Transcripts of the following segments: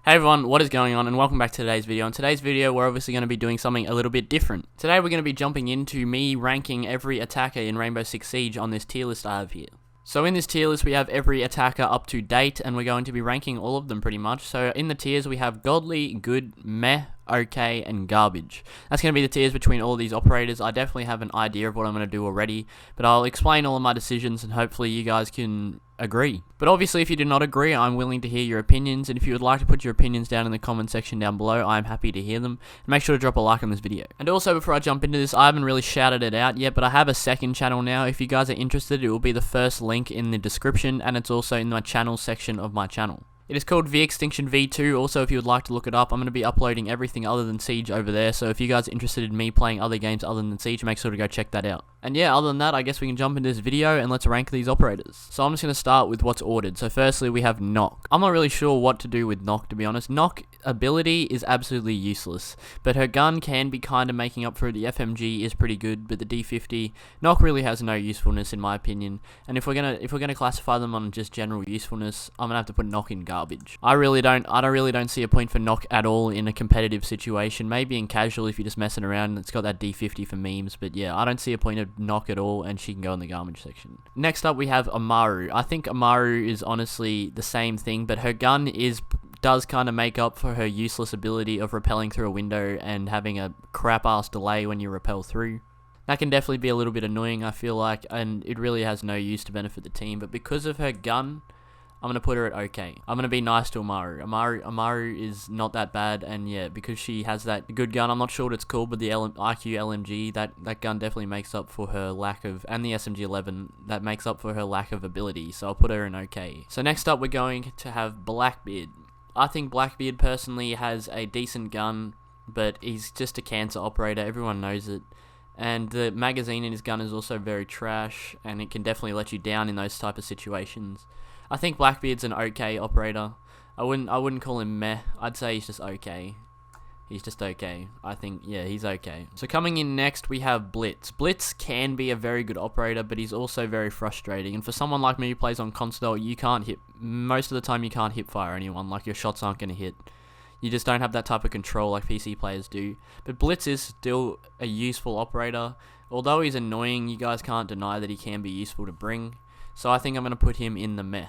Hey everyone, what is going on, and welcome back to today's video. In today's video, we're obviously going to be doing something a little bit different. Today we're going to be jumping into me ranking every attacker in Rainbow Six Siege on this tier list I have here. So in this tier list we have every attacker up to date, and we're going to be ranking all of them pretty much. So in the tiers we have godly, good, meh, okay, and garbage. That's going to be the tiers between all these operators. I definitely have an idea of what I'm going to do already, but I'll explain all of my decisions and hopefully you guys can agree. But obviously if you do not agree, I'm willing to hear your opinions, and if you would like to put your opinions down in the comment section down below, I'm happy to hear them. And make sure to drop a like on this video. And also, before I jump into this, I haven't really shouted it out yet, but I have a second channel now. If you guys are interested, it will be the first link in the description, and it's also in my channel section of my channel. It is called V Extinction V2. Also, if you would like to look it up, I'm going to be uploading everything other than Siege over there. So if you guys are interested in me playing other games other than Siege, make sure to go check that out. And yeah, other than that, I guess we can jump into this video and let's rank these operators. So I'm just going to start with what's ordered. So firstly, we have Knock. I'm not really sure what to do with Knock, to be honest. Knock ability is absolutely useless, but her gun can be kind of making up for it. The FMG is pretty good, but the D50, Knock really has no usefulness in my opinion. And if we're gonna classify them on just general usefulness, I'm gonna have to put Knock in garbage. I really don't see a point for Knock at all in a competitive situation. Maybe in casual if you're just messing around and it's got that D50 for memes, but yeah, I don't see a point of Knock at all, and she can go in the garbage section. Next up we have Amaru. I think Amaru is honestly the same thing, but her gun does kind of make up for her useless ability of rappelling through a window and having a crap ass delay when you rappel through. That can definitely be a little bit annoying, I feel like, and it really has no use to benefit the team, but because of her gun, I'm going to put her at okay. I'm going to be nice to Amaru. Amaru is not that bad, and yeah, because she has that good gun, I'm not sure what it's called, but the IQ LMG, that gun definitely makes up for her lack of, and the SMG-11, that makes up for her lack of ability, so I'll put her in okay. So next up we're going to have Blackbeard. I think Blackbeard personally has a decent gun, but he's just a cancer operator, everyone knows it. And the magazine in his gun is also very trash, and it can definitely let you down in those type of situations. I think Blackbeard's an okay operator. I wouldn't call him meh. I'd say he's just okay. He's just okay. I think, yeah, he's okay. So coming in next, we have Blitz. Blitz can be a very good operator, but he's also very frustrating. And for someone like me who plays on console, most of the time you can't hip fire anyone. Like, your shots aren't going to hit. You just don't have that type of control like PC players do. But Blitz is still a useful operator. Although he's annoying, you guys can't deny that he can be useful to bring. So I think I'm going to put him in the meh.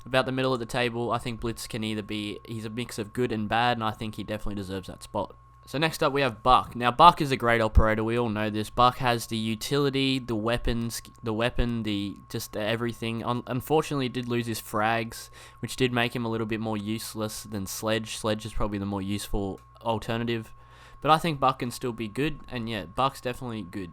About the middle of the table, I think Blitz can either be, he's a mix of good and bad, and I think he definitely deserves that spot. So next up we have Buck. Now Buck is a great operator, we all know this. Buck has the utility, the weapons, just everything. Unfortunately he did lose his frags, which did make him a little bit more useless than Sledge. Sledge is probably the more useful alternative. But I think Buck can still be good, and yeah, Buck's definitely good.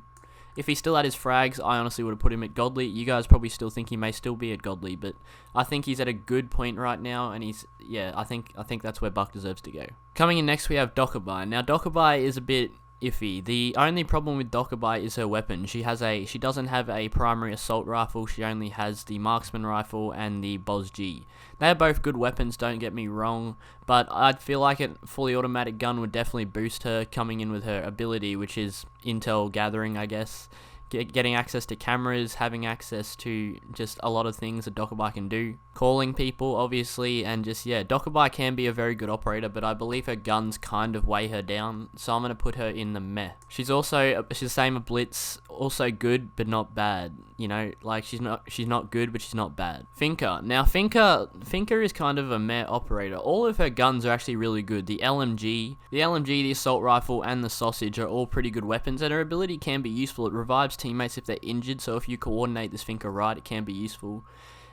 If he still had his frags, I honestly would have put him at godly. You guys probably still think he may still be at godly, but I think he's at a good point right now, and I think that's where Buck deserves to go. Coming in next, we have Dokkaebai. Now, Dokkaebai is a bit iffy. The only problem with Dokkaebai is her weapon. She doesn't have a primary assault rifle. She only has the marksman rifle and the BOS-G. They are both good weapons, don't get me wrong, but I feel like a fully automatic gun would definitely boost her coming in with her ability, which is intel gathering, I guess. Getting access to cameras, having access to just a lot of things that Dokkaebai can do. Calling people, obviously, and just, yeah, Dokkaebai can be a very good operator, but I believe her guns kind of weigh her down, so I'm going to put her in the meh. She's the same as Blitz, also good, but not bad. You know, like, she's not good, but she's not bad. Finka. Now, Finka is kind of a meh operator. All of her guns are actually really good. The LMG, the assault rifle, and the sausage are all pretty good weapons, and her ability can be useful. It revives teammates if they're injured, so if you coordinate this Finka right, it can be useful.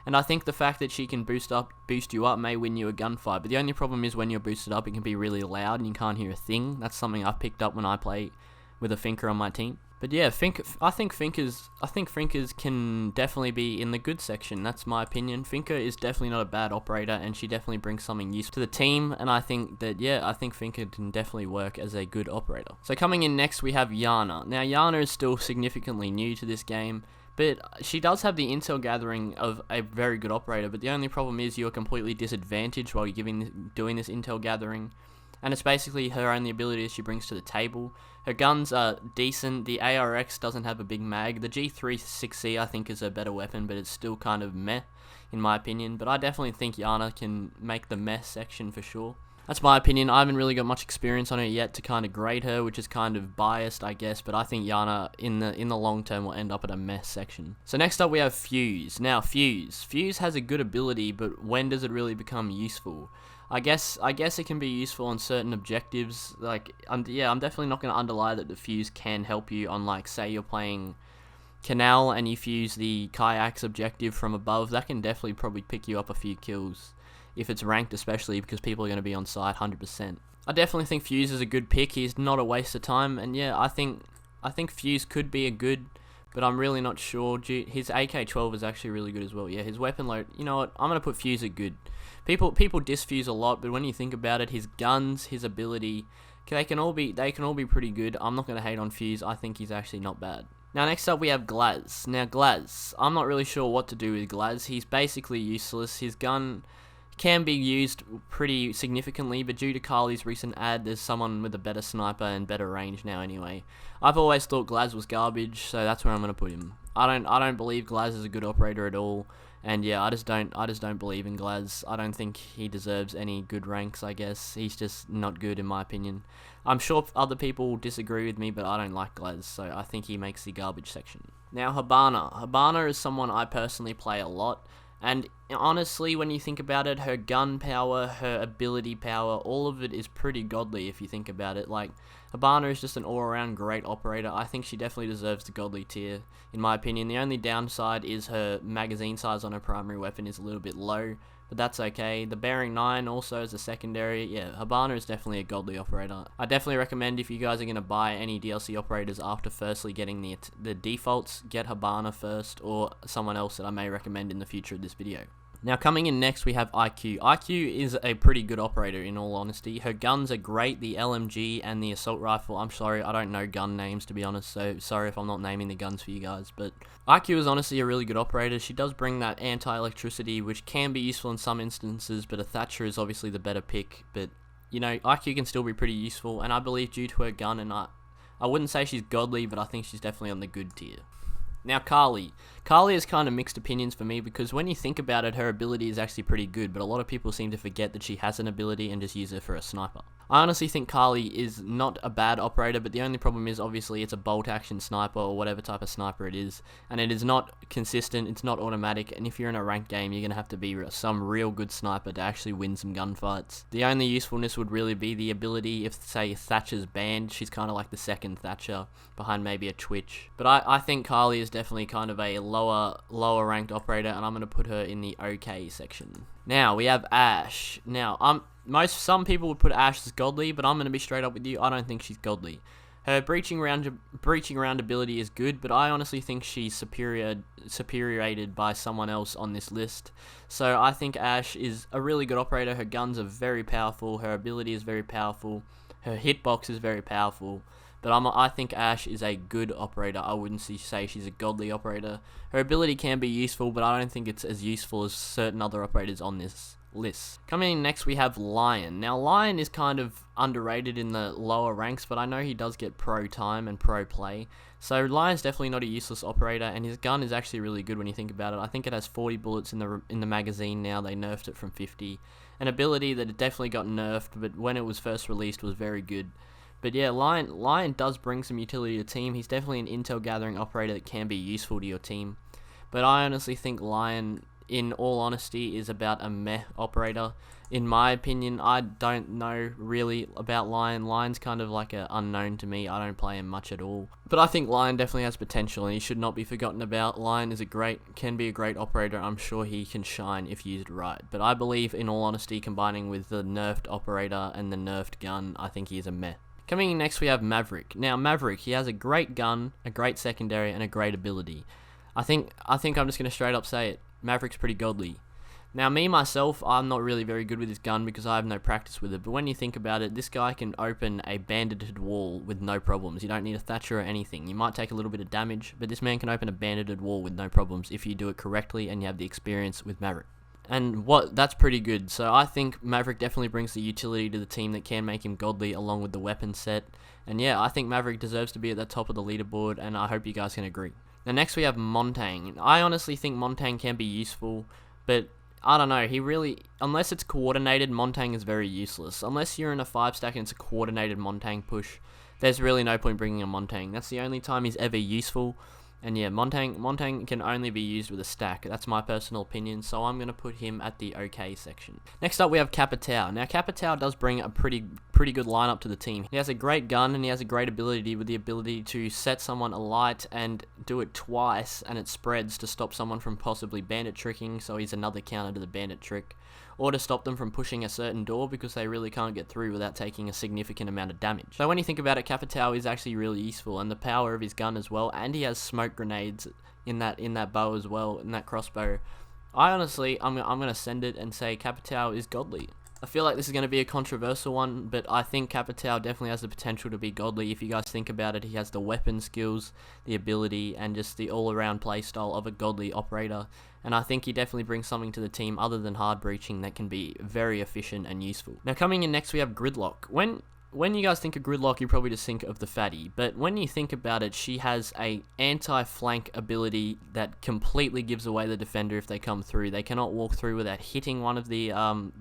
And I think the fact that she can boost you up may win you a gunfight, but the only problem is when you're boosted up, it can be really loud and you can't hear a thing. That's something I've picked up when I play with a Finka on my team. But yeah, I think Finkers can definitely be in the good section. That's my opinion. Finka is definitely not a bad operator, and she definitely brings something useful to the team. And I think that, yeah, I think Finka can definitely work as a good operator. So coming in next, we have Yana. Now, Yana is still significantly new to this game, but she does have the intel gathering of a very good operator. But the only problem is you're completely disadvantaged while you're doing this intel gathering. And it's basically her only ability she brings to the table. Her guns are decent. The ARX doesn't have a big mag. The G36C I think is a better weapon, but it's still kind of meh in my opinion. But I definitely think Yana can make the meh section for sure. That's my opinion. I haven't really got much experience on it yet to kind of grade her, which is kind of biased, I guess, but I think Yana in the long term will end up at a mess section. So next up we have Fuse. Now Fuse has a good ability, but when does it really become useful? I guess it can be useful on certain objectives. Like, I'm definitely not going to underlie that the Fuse can help you on, like, say you're playing Canal and you fuse the Kayak's objective from above. That can definitely probably pick you up a few kills, if it's ranked especially, because people are going to be on side 100%. I definitely think Fuse is a good pick. He's not a waste of time, and yeah, I think Fuse could be a good, but I'm really not sure. His AK-12 is actually really good as well. Yeah, his weapon load, you know what, I'm going to put Fuse at good. People diss Fuse a lot, but when you think about it, his guns, his ability, they can all be pretty good. I'm not going to hate on Fuse. I think he's actually not bad. Now next up we have Glaz. Now Glaz, I'm not really sure what to do with Glaz. He's basically useless. His gun can be used pretty significantly, but due to Carly's recent ad, there's someone with a better sniper and better range now anyway. I've always thought Glaz was garbage, so that's where I'm going to put him. I don't believe Glaz is a good operator at all, and yeah, I just don't believe in Glaz. I don't think he deserves any good ranks, I guess. He's just not good in my opinion. I'm sure other people disagree with me, but I don't like Glaz, so I think he makes the garbage section. Now Hibana. Hibana is someone I personally play a lot. And honestly, when you think about it, her gun power, her ability power, all of it is pretty godly if you think about it. Like, Hibana is just an all-around great operator. I think she definitely deserves the godly tier, in my opinion. The only downside is her magazine size on her primary weapon is a little bit low, but that's okay. The Bearing 9 also is a secondary. Yeah, Hibana is definitely a godly operator. I definitely recommend, if you guys are going to buy any DLC operators after firstly getting the defaults, get Hibana first, or someone else that I may recommend in the future of this video. Now coming in next we have IQ. IQ is a pretty good operator in all honesty. Her guns are great, the LMG and the assault rifle. I'm sorry, I don't know gun names to be honest, so sorry if I'm not naming the guns for you guys, but IQ is honestly a really good operator. She does bring that anti-electricity, which can be useful in some instances, but a Thatcher is obviously the better pick, but you know, IQ can still be pretty useful, and I believe due to her gun, and I wouldn't say she's godly, but I think she's definitely on the good tier. Now Carly. Carly has kind of mixed opinions for me, because when you think about it, her ability is actually pretty good, but a lot of people seem to forget that she has an ability and just use her for a sniper. I honestly think Carly is not a bad operator, but the only problem is obviously it's a bolt action sniper or whatever type of sniper it is, and it is not consistent, it's not automatic, and if you're in a ranked game, you're going to have to be some real good sniper to actually win some gunfights. The only usefulness would really be the ability. If, say, Thatcher's banned, she's kind of like the second Thatcher behind maybe a Twitch. But I think Carly is definitely kind of a lower ranked operator, and I'm going to put her in the okay section. Now we have Ashe. Now some people would put Ashe as godly, but I'm going to be straight up with you. I don't think she's godly. Her breaching round ability is good, but I honestly think she's superiorrated by someone else on this list. So I think Ashe is a really good operator. Her guns are very powerful. Her ability is very powerful. Her hitbox is very powerful. But I think Ashe is a good operator. I wouldn't say she's a godly operator. Her ability can be useful, but I don't think it's as useful as certain other operators on this list. Coming in next we have Lion. Now Lion is kind of underrated in the lower ranks, but I know he does get pro time and pro play. So Lion's definitely not a useless operator, and his gun is actually really good when you think about it. I think it has 40 bullets in the magazine now. They nerfed it from 50. An ability that it definitely got nerfed, but when it was first released was very good. But yeah, Lion does bring some utility to the team. He's definitely an intel gathering operator that can be useful to your team. But I honestly think Lion, in all honesty, is about a meh operator. In my opinion, I don't know really about Lion. Lion's kind of like an unknown to me. I don't play him much at all. But I think Lion definitely has potential, and he should not be forgotten about. Lion is can be a great operator. I'm sure he can shine if used right. But I believe, in all honesty, combining with the nerfed operator and the nerfed gun, I think he is a meh. Coming in next we have Maverick. Now Maverick, he has a great gun, a great secondary, and a great ability. I think I'm just going to straight up say it. Maverick's pretty godly. Now me, myself, I'm not really very good with this gun because I have no practice with it, but when you think about it, this guy can open a bandited wall with no problems. You don't need a Thatcher or anything. You might take a little bit of damage, but this man can open a bandited wall with no problems if you do it correctly and you have the experience with Maverick. And that's pretty good. So I think Maverick definitely brings the utility to the team that can make him godly along with the weapon set. And yeah, I think Maverick deserves to be at the top of the leaderboard, and I hope you guys can agree. Now next we have Montaigne. I honestly think Montaigne can be useful, but I don't know, he really, unless it's coordinated, Montaigne is very useless. Unless you're in a 5-stack and it's a coordinated Montaigne push, there's really no point bringing a Montaigne. That's the only time he's ever useful. And yeah, Montaigne can only be used with a stack. That's my personal opinion, so I'm going to put him at the OK section. Next up, we have Capita. Now, Capita does bring a pretty good lineup to the team. He has a great gun, and he has a great ability with the ability to set someone alight and do it twice, and it spreads to stop someone from possibly bandit tricking, so he's another counter to the bandit trick. Or to stop them from pushing a certain door because they really can't get through without taking a significant amount of damage. So when you think about it, Capita is actually really useful, and the power of his gun as well, and he has smoke grenades in that bow as well, in that crossbow. I'm gonna send it and say Capita is godly. I feel like this is going to be a controversial one, but I think Capita definitely has the potential to be godly. If you guys think about it, he has the weapon skills, the ability, and just the all-around playstyle of a godly operator. And I think he definitely brings something to the team other than hard breaching that can be very efficient and useful. Now coming in next, we have Gridlock. When you guys think of Gridlock, you probably just think of the fatty, but when you think about it, she has a anti-flank ability that completely gives away the defender if they come through. They cannot walk through without hitting one of the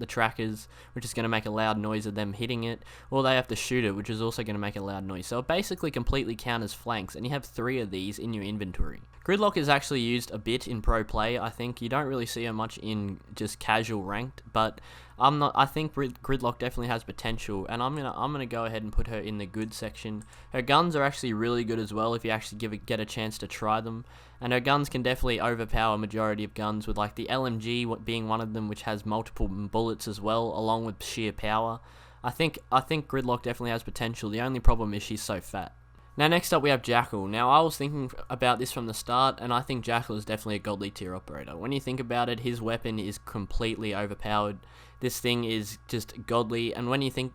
trackers, which is going to make a loud noise of them hitting it, or they have to shoot it, which is also going to make a loud noise. So it basically completely counters flanks, and you have 3 of these in your inventory. Gridlock is actually used a bit in pro play. I think you don't really see her much in just casual ranked, but I think Gridlock definitely has potential, and I'm gonna go ahead and put her in the good section. Her guns are actually really good as well if you actually get a chance to try them, and her guns can definitely overpower a majority of guns, with like the LMG being one of them, which has multiple bullets as well, along with sheer power. I think Gridlock definitely has potential. The only problem is she's so fat. Now next up we have Jackal. Now I was thinking about this from the start, and I think Jackal is definitely a godly tier operator. When you think about it, his weapon is completely overpowered. This thing is just godly, and when you think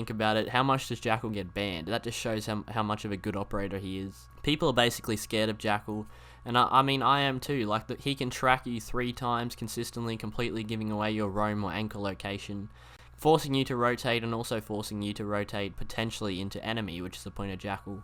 about it, how much does Jackal get banned? That just shows how much of a good operator he is. People are basically scared of Jackal, and I mean I am too. Like he can track you 3 times consistently, completely giving away your roam or anchor location, forcing you to rotate, and also forcing you to rotate potentially into enemy, which is the point of Jackal.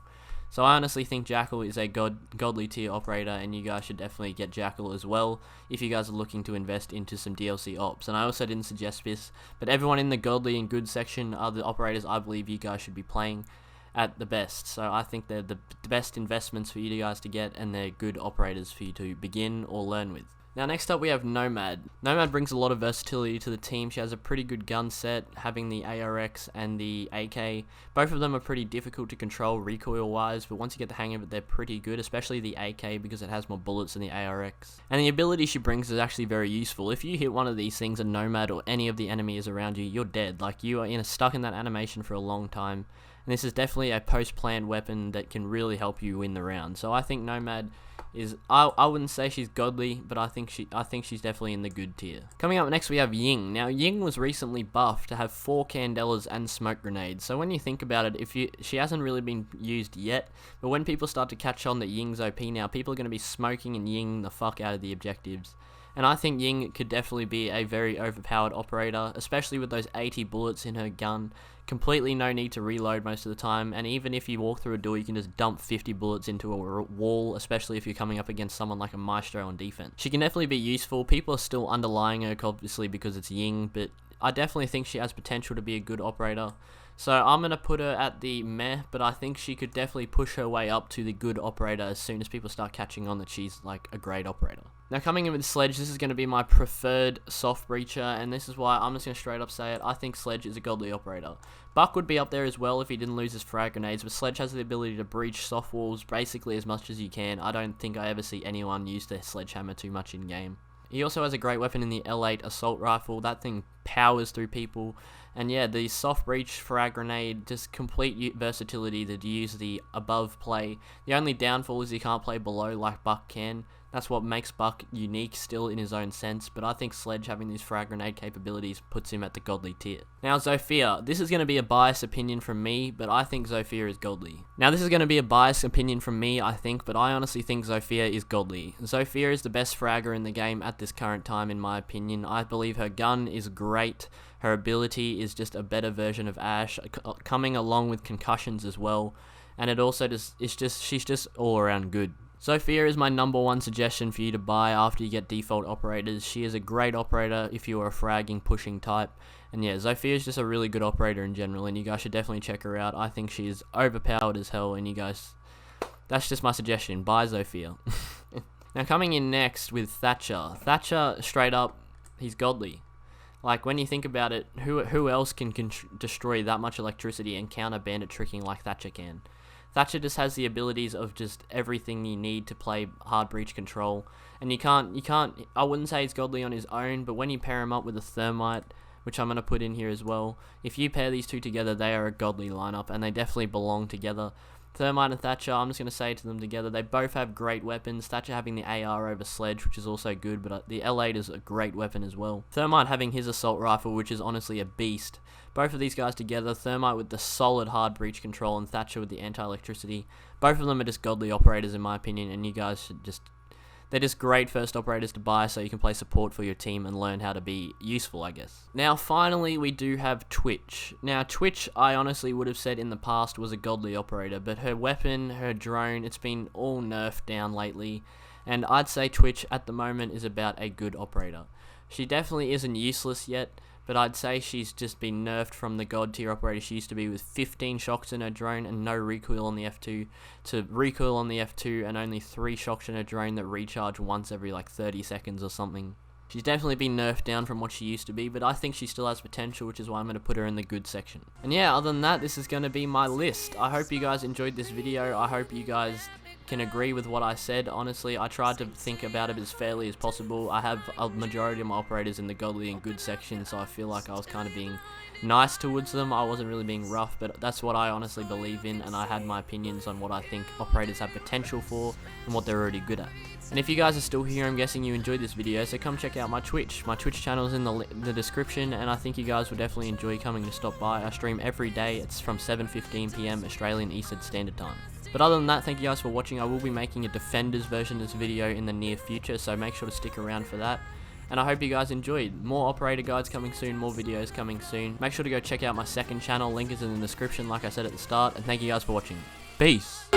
So I honestly think Jackal is a godly tier operator, and you guys should definitely get Jackal as well if you guys are looking to invest into some DLC ops. And I also didn't suggest this, but everyone in the godly and good section are the operators I believe you guys should be playing at the best. So I think they're the best investments for you guys to get, and they're good operators for you to begin or learn with. Now next up we have Nomad. Nomad brings a lot of versatility to the team. She has a pretty good gun set, having the ARX and the AK. Both of them are pretty difficult to control recoil wise, but once you get the hang of it, they're pretty good, especially the AK because it has more bullets than the ARX. And the ability she brings is actually very useful. If you hit one of these things, a Nomad or any of the enemies around you, you're dead. Like you are stuck in that animation for a long time. And this is definitely a post-planned weapon that can really help you win the round. So I think Nomad is, I wouldn't say she's godly, but I think she's definitely in the good tier. Coming up next we have Ying. Now Ying was recently buffed to have 4 Candelas and smoke grenades. So when you think about it, she hasn't really been used yet, but when people start to catch on that Ying's OP now, people are going to be smoking and Ying the fuck out of the objectives. And I think Ying could definitely be a very overpowered operator, especially with those 80 bullets in her gun. Completely no need to reload most of the time, and even if you walk through a door, you can just dump 50 bullets into a wall, especially if you're coming up against someone like a Maestro on defense. She can definitely be useful. People are still underlying her, obviously, because it's Ying, but I definitely think she has potential to be a good operator. So I'm going to put her at the meh, but I think she could definitely push her way up to the good operator as soon as people start catching on that she's like a great operator. Now coming in with Sledge, this is going to be my preferred soft breacher, and this is why I'm just going to straight up say it. I think Sledge is a godly operator. Buck would be up there as well if he didn't lose his frag grenades, but Sledge has the ability to breach soft walls basically as much as you can. I don't think I ever see anyone use the sledgehammer too much in game. He also has a great weapon in the L8 assault rifle. That thing powers through people. And yeah, the soft breach frag grenade, just complete versatility to use the above play. The only downfall is he can't play below like Buck can. That's what makes Buck unique still in his own sense, but I think Sledge having these frag grenade capabilities puts him at the godly tier. Now Sophia, this is going to be a biased opinion from me, but I think Sophia is godly. Now this is going to be a biased opinion from me, I think, but I honestly think Sophia is godly. Sophia is the best fragger in the game at this current time in my opinion. I believe her gun is great. Her ability is just a better version of Ashe, coming along with concussions as well. And it also she's just all around good. Sophia is my #1 suggestion for you to buy after you get default operators. She is a great operator if you are a fragging, pushing type. And yeah, Sophia is just a really good operator in general, and you guys should definitely check her out. I think she is overpowered as hell, and you guys, that's just my suggestion. Buy Sophia. Now coming in next with Thatcher. Thatcher, straight up, he's godly. Like, when you think about it, who else can destroy that much electricity and counter bandit tricking like Thatcher can? Thatcher just has the abilities of just everything you need to play hard breach control, and you can't, I wouldn't say he's godly on his own, but when you pair him up with a thermite, which I'm going to put in here as well, if you pair these two together, they are a godly lineup, and they definitely belong together. Thermite and Thatcher, I'm just going to say to them together, they both have great weapons. Thatcher having the AR over Sledge, which is also good, but the L8 is a great weapon as well. Thermite having his assault rifle, which is honestly a beast. Both of these guys together, Thermite with the solid hard breach control and Thatcher with the anti-electricity. Both of them are just godly operators in my opinion, and you guys should just... They're just great first operators to buy so you can play support for your team and learn how to be useful, I guess. Now, finally, we do have Twitch. Now, Twitch, I honestly would have said in the past was a godly operator, but her weapon, her drone, it's been all nerfed down lately, and I'd say Twitch at the moment is about a good operator. She definitely isn't useless yet, but I'd say she's just been nerfed from the god tier operator she used to be with 15 shocks in her drone and no recoil on the F2 to recoil on the F2 and only 3 shocks in her drone that recharge once every like 30 seconds or something. She's definitely been nerfed down from what she used to be, but I think she still has potential, which is why I'm going to put her in the good section. And yeah, other than that, this is going to be my list. I hope you guys enjoyed this video. I hope you guys can agree with what I said. Honestly, I tried to think about it as fairly as possible. I have a majority of my operators in the godly and good section, so I feel like I was kind of being nice towards them. I wasn't really being rough, but that's what I honestly believe in, and I had my opinions on what I think operators have potential for and what they're already good at. And if you guys are still here, I'm guessing you enjoyed this video, so come check out my Twitch. My Twitch channel is in the description, and I think you guys will definitely enjoy coming to stop by. I stream every day. It's from 7:15 PM Australian Eastern Standard Time. But other than that, thank you guys for watching. I will be making a Defenders version of this video in the near future, so make sure to stick around for that. And I hope you guys enjoyed. More operator guides coming soon, more videos coming soon. Make sure to go check out my second channel. Link is in the description, like I said at the start. And thank you guys for watching. Peace.